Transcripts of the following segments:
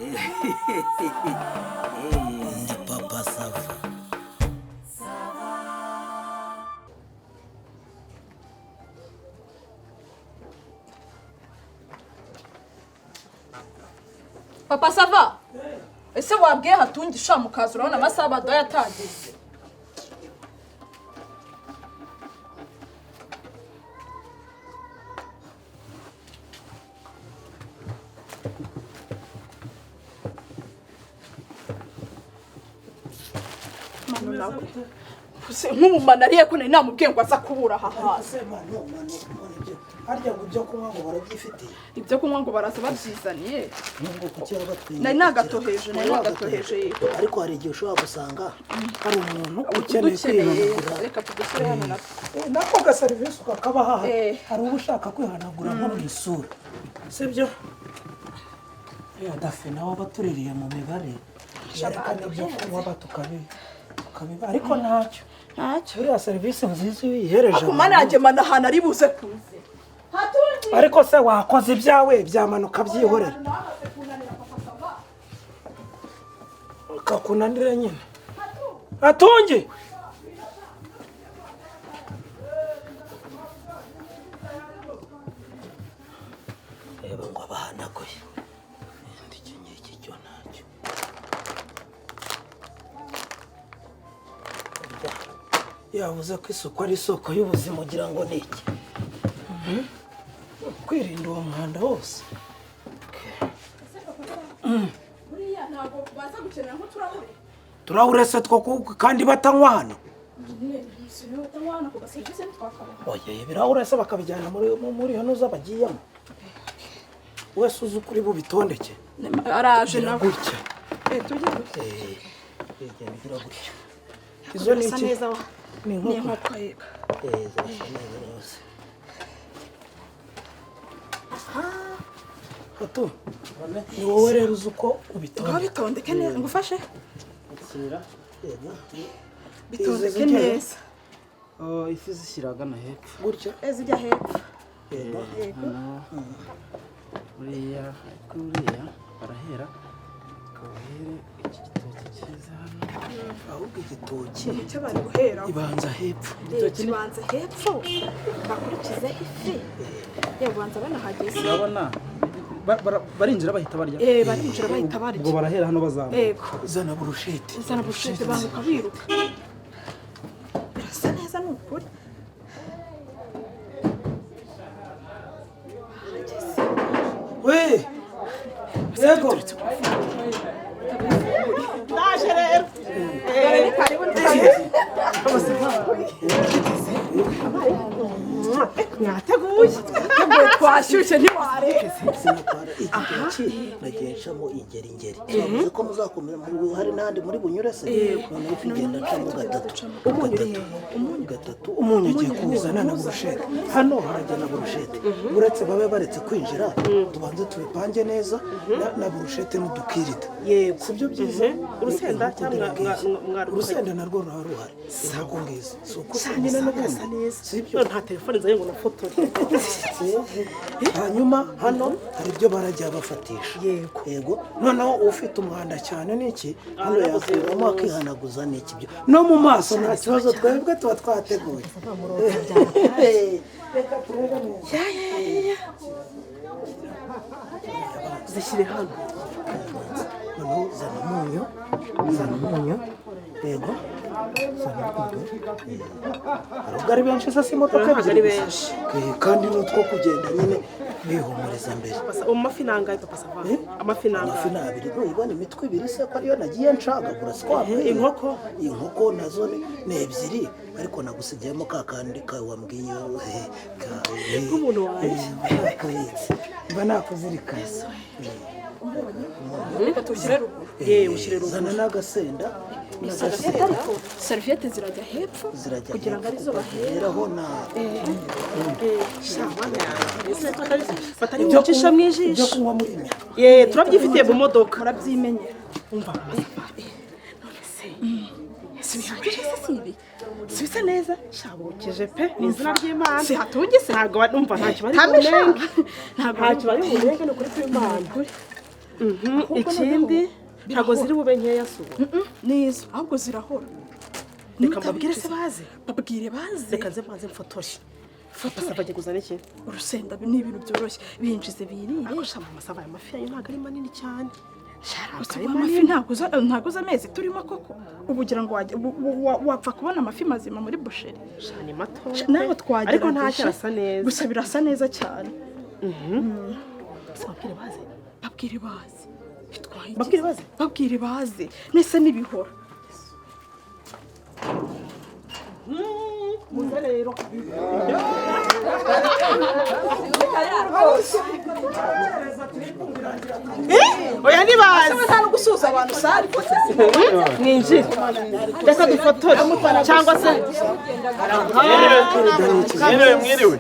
Ndi Papa Sava. Papa Sava. Ese wabwiye hatungisha mukazi urabona amasaha badoya atageze. Nk'umumana ariye ko nari namubwiye ngo aza kubura aha hasi. Harya ngo ibyo kunywa ngo barabyifitiye. Ibyo kunywa ngo baraza babyizaniye. Nubwo kukira batwiye. Nari nagatoheje. Ariko hari igihe ushobora gusanga hari umuntu ukeneye kwihanagura. Reka tugusure hano na. Nako ga service ukakabaha. Hari ubushaka kwihanagura nko mu isura. Sibyo? Dafe nawe batuririye mu mibare. Shaka ibyo kunywa batukabiba ariko ntacyo. Uriya service nziza uyihereje. Akumana yanjye mana hana ari buze kuze. Ariko se wakoze ibyawe byamanuka byihorera. Kakunanire nyine. Atungi. Eba ngo abahanaguye. Ndikinye iki cyo ntacyo. Yavuze ko isuku ari isoko y'ubuzima ugira ngo ni iki? Kwirinda uwo mwanda wose. Buriya ntabwo baza gukenera nko turahure. Turahure se two kandi batanywa hano. Oye, birahure se bakabijyana muri hano z'abagiyemo. Wese uzi ukuri bubitondeke. Araje nawe. Gutya. Tujye gutya. Bigira gutya. Izo ni iki? Ni inkoko yega. Zasa neza rwose. Hato. Ni wowe rero uzi uko ubitondeka. Bitondeke neza ngufashe. Tsira. Bitondeke neza. Ifi zishyiraga na hepfo. Gutya. Ezijya hepfo. Kuriya barahera. Kabahere iki gitoki cyiza hano. Ahubwo igitoki. Icyo bari guhera. Ibanza hepfo. Ibanza hepfo. Bakurikiza ifi. Yabanza banahageze. Urabona barinjira bahita barya. Barinjira bahita barya. Ubwo barahera hano bazamuka. Yego. Zana burusheti. Banguka biruka. Birasa neza n'ukuri. We! Yego. Ndaje rero. Ni karibu mwateguye. Twashyushye ntiwareke. Igitoki nagenshamo ingeri. Twavuze ko muzakomera muri hari nandi muri bunyure se. Noneho kugenda camo gatatu. Umunyu agiye kuzana na burusheti. Hano harajya na burusheti. Uretse babe baretse kwinjira tubanze tubipange neza na burusheti n'udukirita. Yego. Sibyo byiza. Urusenda cyangwa urusenda narwo ruhari. Sako ngize. Soko nyine no gasa neza. Sibyo. Nta telefone zayo ngo na foto. Hanyuma hano hari ibyo barajya bafatisha. Yego. Noneho ufite umwanda cyane niki hano yakuramo akihanaguza niki byo. No mu maso nta kibazo twebwe tuba twateguye. Reka turebe neza. Zishyire hano. Noneho zana umunyu. Yego. Ari benshi se imodoka Ari benshi. Kandi nutwo kugenda nyine bihumuriza mbere. Amafi nangaye Papa Sava. Amafi nangaye. Amafi nabiri nuyibona imitwe ibiri se ko ariyo nagiye nshagagura swamwe. Inkoko nazo ni ebyiri ariko nagusigiyemo kakandi kawe wambwiye nk'umuntu wanjye. Mba nakuzirikana. Reka tushyire ruguru. Ushyire ruguru. Zana n'agasenda. Serviette zirajya hepfo kugira ngo arizo baheraho na batari mucisha mwijisho byo kunywa muri nya. Turabyifitiye mu modoka. Murabyimenyera. Umva. Sibisa neza. Shabukije pe. Ni izina ry'Imana. Si hatugise. Ntago numva ntacyo bari kunenga. Ntacyo bari kunenga no kuri kw'Imana. ikindi ntabwo ziri bube nkeya suba n'izo ahubwo zirahora reka mbabwire se baze babwire baze reka nze mbanze mfotore Papa bagiye kuzana iki urusenda ni ibintu byoroshye binjize birire ariko amasava aya mafi yayo ntabwo ari manini cyane amafi ntabwo uzi amezi turimo koko ubugira ngo wapfa kubona amafi mazima muri busheri ni mato nawe twagerageje ariko ntacyo arasa neza gusa birasa neza cyane babwire baze babwire baze nese n'ibihora muze rero oya nibaze nta no gusuza abantu sari mwinjire reka dufotore cyangwa se mwiriwe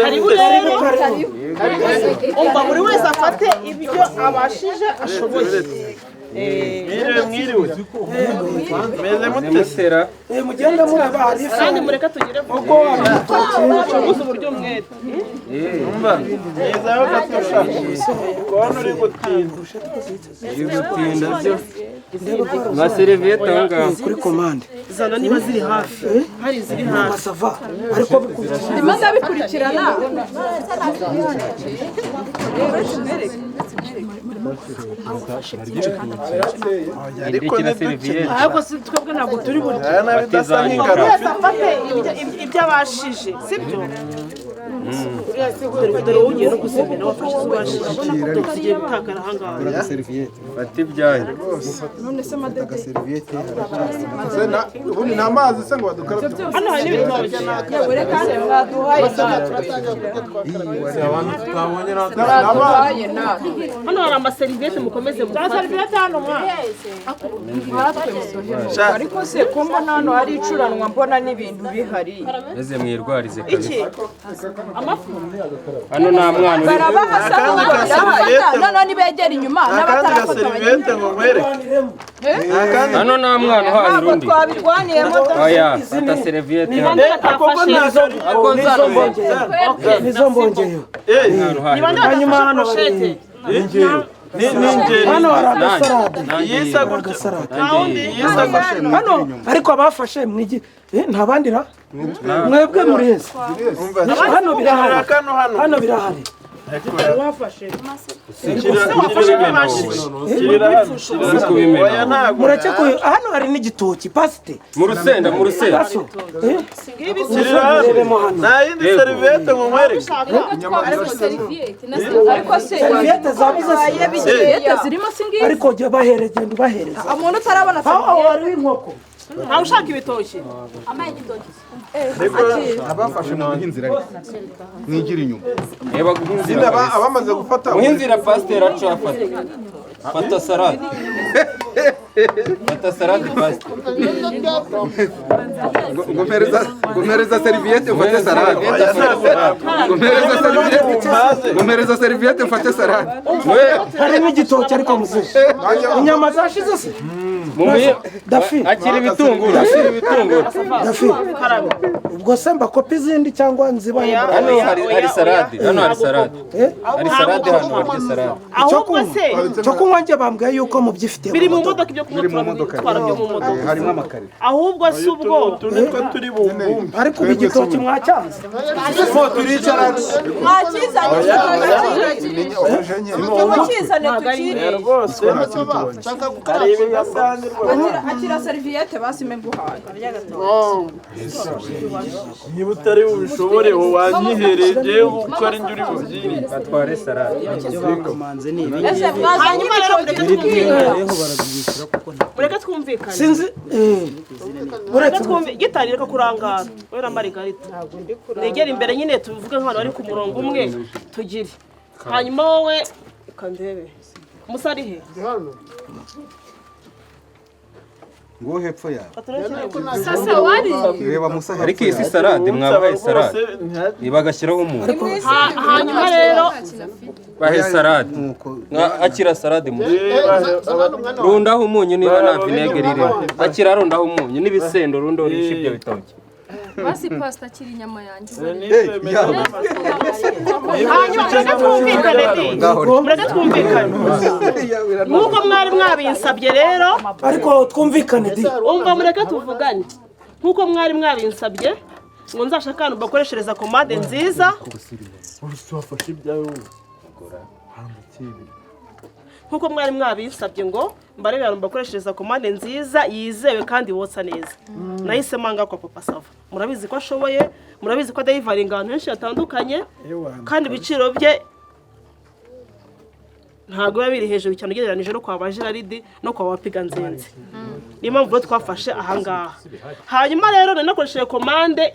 karibu rero umva buri wese afate ibyo abashije ashoboye mwiriwe meze mutesera mugenda muraba harifu kandi mureke tugire ubwo gusa uburyo mwete umva ngezaho gatusha kubona uri gutinda byo nka seriviyete aho ngaho kuri komande zana niba ziri hafi hari ziri hafi masava ariko bikurikirana ndimo ndabikurikirana ariko ni seriviyete ariko si twebwe ntabwo turi buri aya nabi idasa nk'ingaro wese afate ibyo abashije sibyo dore wowe ugiye no gusebera wafashe izo ubashije tugiye gutakara ahangaha fata ibyayo none se madede ubundi nta mazi se ngo badukarabye hano hari n'ibitoki yewe kandi mwaduhaye abantu tutabonye mwaduhaye nawe hano hari amaseriviyete mukomeze mufate seriviyete hano ariko se ko mbona hano hari icuranwa mbona n'ibintu bihari maze mwirwarize kabisa iki amafu hano nta mwana uri barabahasa none nibegera inyuma n'abatarafata seriviyete ngo nkwereke hano nta mwana uhaye ntabwo urundi twabirwaniyemo oya fata seriviyete hano ako nizo mbongeyeho hanyuma hano poshete hano hari agasarade hano ariko abafashe mwigi nta bandi ra mwebwe mureze hano birahari hano birahari mureke hano hari n'igitoki pasite mu rusenda nta yindi seriviyete ngo nkwereke ariko se seriviyete zabuze seriviyete zirimo singizi ariko jya bahereza genda ubahereza umuntu utarabona aho seriviyete wari w'inkoko ntawe ushaka ibitoki abafashe mu buhinzira mwigira inyuma reba guhinzira abamaze gufata muhinzira pasiteri acu afata fata salade fata salade pasiteri ngomereza seriviyete mfate salade ngomereza seriviyete mfate salade hari n'igitoki ariko muzehe inyama zashize se dafi akira ibitunguru dafi ubwo se mbakopa izindi cyangwa nzibaye hano hari salade hari salade hano harya salade ahubwo se cyo kunywa njye bambwiye yuko mubyifite biri mu modoka ibyo kunywa twara byo mu modoka harimo amakare ahubwo si ubwo nitwe turi bumbume ariko ubu igitoki mwacyanze turicarana mukizane tukiri rwose hari ibiyasani akira seriviyete basime nguhaye niba utari bubishobore wanyihereje kuko ari njye uri bubyiri atware salade ese hanyuma rero mureke twumvikane sinzi mureke twumvikane gitangira kurangara wera Margarita negera imbere nyine tuvuge nk'abantu bari ku murongo umwe tugire hanyuma wowe ukandebe musarihe ngo hepfo yawe sasa wari reba musahe ariko iyi si salade mwabaye salade bagashyiraho umuntu hanyuma rero bahe salade akira salade mu rundaho umunyu niba nta vinegere irimo akira rundaho umunyu n'ibisendo rundaho rishe ibyo bitoki basi pasta akiri inyama yanjye hanyuma mureke twumvikane mureke twumvikane nk'uko mwari mwabinsabye rero ariko twumvikane di umva mureke tuvugane nk'uko mwari mwabinsabye ngo nzashaka ahantu bakoreshereza komande nziza nk'uko mwari mwabinsabye ngo mbarebe ahantu bakoreshereza komande nziza yizewe kandi wotsa neza nahisemo ngaho kwa Papa Sava murabizi ko ashoboye murabizi ko adayivaringa ahantu henshi hatandukanye kandi ibiciro bye ntabwo biba biri hejuru cyane ugereranije no kwa Bajeraridi no kwa Wapiga Nzenze niyo mpamvu rero twafashe ahangaha hanyuma rero nanakoresheje komande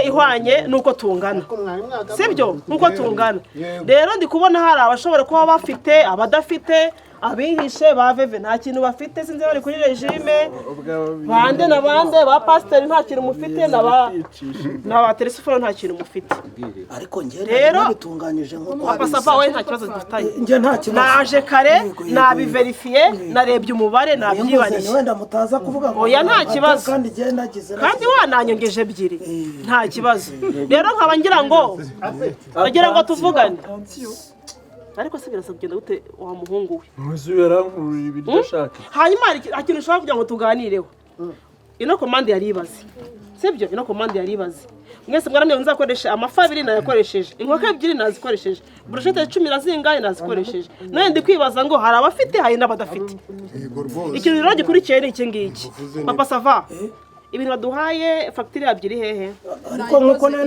ihwanye nuko tungana sibyo nkuko tungana rero ndi kubona hari abashobora kuba bafite abadafite abihishe ba veve nta kintu bafite sinzi bari kuri regime bande na bande ba pasiteri nta kintu mufite na ba telesifone nta kintu mufite ariko njye rero bitunganyije nko Papa Sava we nta kibazo dufitanye njye nta kibazo naje kare nabiverifiye narebye umubare nabyibariye wenda mutaza kuvuga ngo oya nta kibazo kandi njye nagize kandi wananyongeje ebyiri nta kibazo rero nkaba ngira ngo tuvugane ariko se birasa kugenda gute wa muhungu we Musubirankuru ibiryo ashaka hanyuma hari ikintu ushaka kugira ngo tuganireho ino komande yari ibaze sibyo ino komande yari ibaze mwese mwaramye nzakoresha amafi 2 nayakoresheje inkoko 2 nazikoresheje brushete 10 nazingaye nazikoresheje naye ndi kwibaza ngo hari abafite hari n'abadafite ikintu rero gikurikiye ni iki ngiki Papa Sava ibintu baduhaye fagitire yabyiri hehe ariko nkuko nayo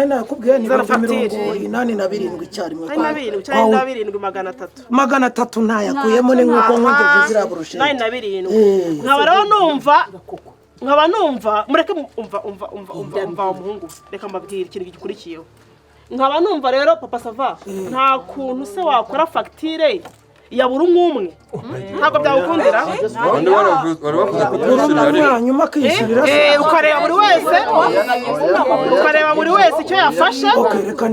nakubwiye ni 87 icyarimwe cyane 700 300 ntayakuyemo ni nkuko nkongeje zira burushete 7 nkaba numva mureke umva umuhungu reka mbabwire ikintu gikurikiyeho nkaba numva rero Papa Sava nta kuntu se wakora fagitire ya buri umwe ntabwo byagukundira wari wavuze ko twishyurira nyuma kwishyurira ukareba buri wese icyo yafashe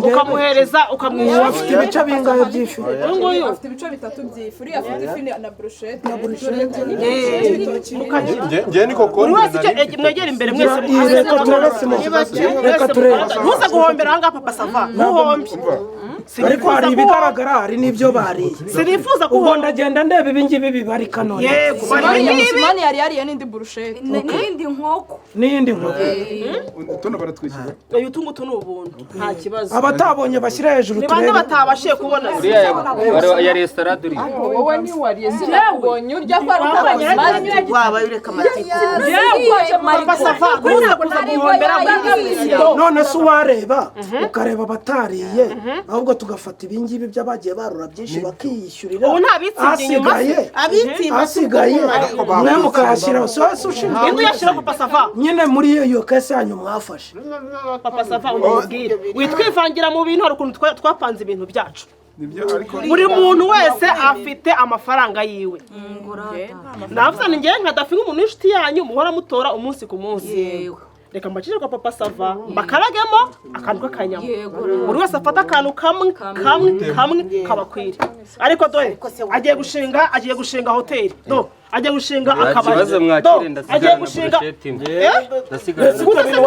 ukamuhereza ukamwishyura afite ibice bingahe byishyura nguyu afite ibice 3 by'ifuri afite ifi na brushete njye niko buri wese icyo mwegera imbere mwese reka turebe ntuze guhombera ahangaha Papa Sava ntuhombe ariko hari ibigaragara hari n'ibyo bariye sinifuza ubwo ndagenda ndeba ibingibi bibarika none yego Simani yari yariye n'indi brushete n'indi nkoko tuno baratwishyura uyu tungutu ni ubuntu nta kibazo abatabonye bashyira hejuru ni bande batabashiye kubona ya restaurant duri wowe ni wariye sinabonye urya kwa rutabanye waba yureka amatike Papa Sava kuza guhombera none se uwareba ukareba abatariye ahubwo tugafata ibingibi by'abagiye barura byinshi bakiyishyurira ubu nta bitsinze inyuma asigaye mwe mukayashyira sose ushinzwe indi yashyira Papa Sava nyine muri iyo kese yanyu mwafashe Papa Sava umubwire witwivangira mu bintu hari ukuntu twapanze ibintu byacu buri muntu wese afite amafaranga yiwe navuze ni njye nkadafi nk'umuntu w'inshuti yanyu muhora mutora umunsi ku munsi reka mbacire kwa Papa Sava bakaragemo akantu k'akanyama buri wese afata akantu kamwe kabakwire ariko dore agiye gushinga hoteli agiye gushinga akabari agiye gushinga gute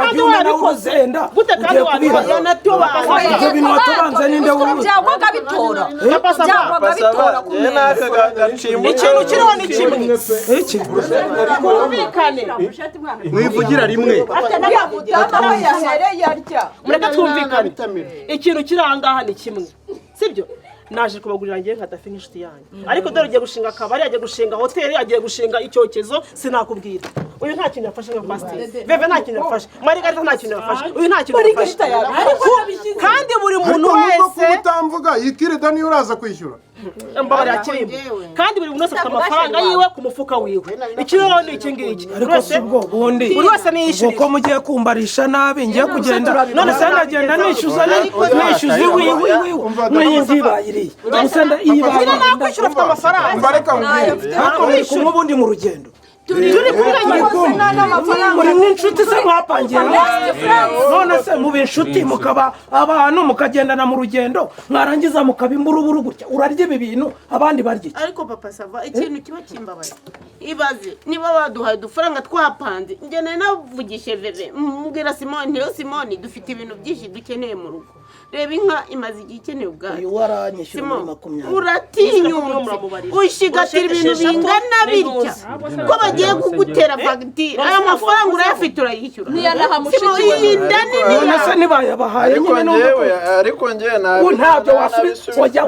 kandi wabikoze gute kandi wabikoze ibyo bintu watubanza ninde wuzi byagwaga bitora ikintu kiriho ni kimwe iki twumvikane mwivugira rimwe mureke twumvikane ikintu kiri ahangaha ni kimwe sibyo naje kubagurira ngiye nkadafi nk'inshuti yanyu ariko dore agiye gushinga akabari agiye gushinga hoteli agiye gushinga icyokezo sinakubwira uyu nta kintu yafashe nka pasiteri veve nta kintu yafashe marigarita nta kintu yafashe uyu nta kintu yafashe kandi buri muntu wese utamvuga yikirida niyo uraza kwishyura mbabarira kirimbo kandi buri wese afite amafaranga yiwe ku mufuka wiwe ikiraro ni iki ngiki ariko si ubwo bundi buri wese niyishyurira uko mugiye kumbarisha nabi ngiye kugenda none se ndagenda nishyuza iwiwe n'iyindi bayiriye musenda iyi bayiriye nakwishyura afite amafaranga mbareka mbwira ariko muri kumwe ubundi mu rugendo turi kumwe muri n'inshuti se mwapangiye none se muba inshuti mukaba abantu mukagendana mu rugendo mwarangiza mukaba imburuburu gutya urarya ibi bintu abandi barya iki ariko papa sava ikintu kiba kimbabaye ibaze niba baduhaye udufaranga twapanze njye nari navugishe veve mbwira Simoni niyo Simoni dufite ibintu byinshi dukeneye mu rugo reba inka imaze igihe ikeneye ubwayo uyu waranyishyura muri 20 uratinyutse ushigatira ibintu bingana bitya ko bagiye kugutera fagitire aya mafaranga urayafite urayishyura none se nibayabahaye nyine n'uko ariko njyewe ntabwo ntabyo wasubiza wajya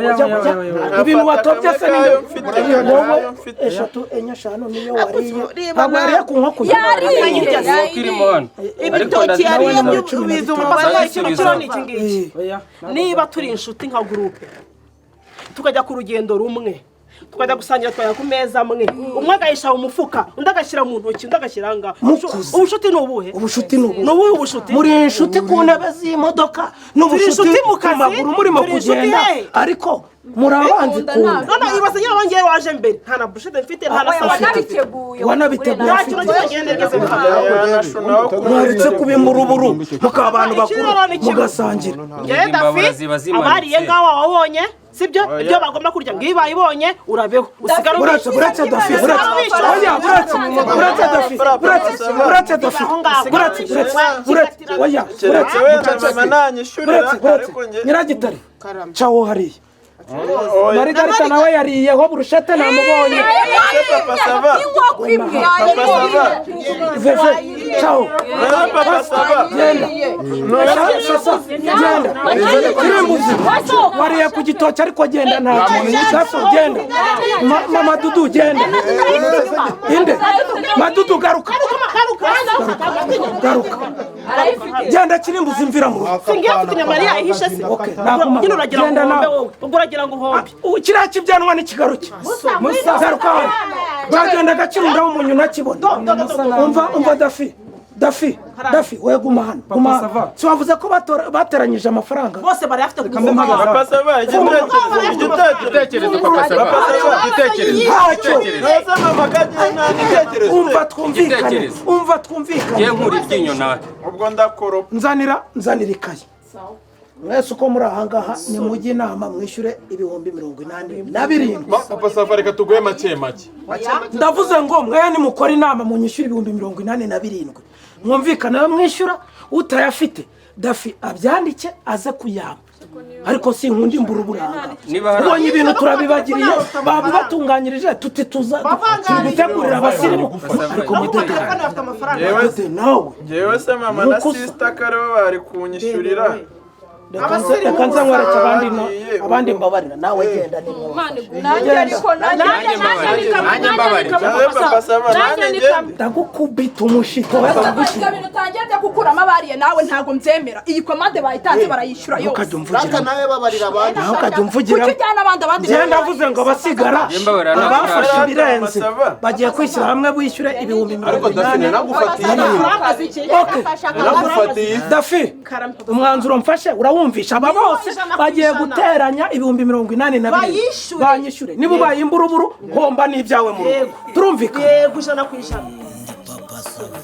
ibintu watobye se ninde wowe eshatu enye eshanu niyo wariye ntabwo yariye ku nkoko ibitoki yariye biza umubare w'ikiro n'iki ngiki niba turi inshuti nka gurupe tukajya ku rugendo rumwe tukajya gusangira twajya ku meza amwe umwe agayisha mu mufuka undi agashyira mu ntoki undi agashyira ngaho ubushuti ni ubuhe ubushuti ni ubuhe ubushuti muri inshuti ku ntebe z'imodoka n'ubushuti ku maguru murimo kugenda ariko murabanzi kuntu none ibaze nyine abangeye waje mbere nta na bushete mfite nta na safite wanabiteguye nta kintu kigenda neza mwaritse kuba imuruburu mukaba abantu bakuru mugasangira njyewe Dafi abariye ngaho wabonye sibyo ibyo bagomba kurya ngiyo bayibonye urabeho usigara uretse Dafi nyiragitare cawo hariya Margarita nawe yariyeho burushete namubonye papa sava veve ciao papa sava genda kirimbuzi wariye ku gitoki ariko genda nta gaso genda mama dudu genda inde madudu garuka genda kirimbuzi mvira mu rugo singiye kunya Maria ihishe se nyine uragira ngo uhombe wowe ubwo uragira ngo uhombe kiriya kibyanwa n'ikigaruke garuka hano bagenda gakirundaho umunyu nakibona umva Dafi we guma hano si wavuze ko bateranyije amafaranga bose bari afite papa sava igitekerezo papa sava umva twumvikane ye nkuri ryinyo nawe ubwo ndakoropa nzanira ikayi mwese uko muri ahangaha ni mujye inama mwishyure ibihumbi 87 papa sava reka tuguhe make ndavuze ngo mweya nimukora inama munyishyure ibihumbi 87 mwumvikana mwishyura utayafite Dafi abyandike aze kuyamba ariko si nkundi mburuburanga ubonye ibintu turabibagiriye babu batunganyirije tuti tuza gutegurira abasirimu ariko mudede nawe yewe se mama na sister karo bari kunyishyurira reka nza nkwereke abandi mbabarira nawe genda ndagukubita umushito ibintu utangende gukuramo abariye nawe ntabwo mbyemera iyi komande bayitanze barayishyura yose ukajya umvugira genda avuze ngo abasigara abafashe ibirenze bagiye kwishyira hamwe bishyure ibihumbi 87 Dafi umwanzuro mfashe urawumvisha aba bose bagiye guteranya ibihumbi 82 banyishyure niba ubaye imburuburu homba n'ibyawe mu rugo turumvikana yego ijana ku ijana papa sava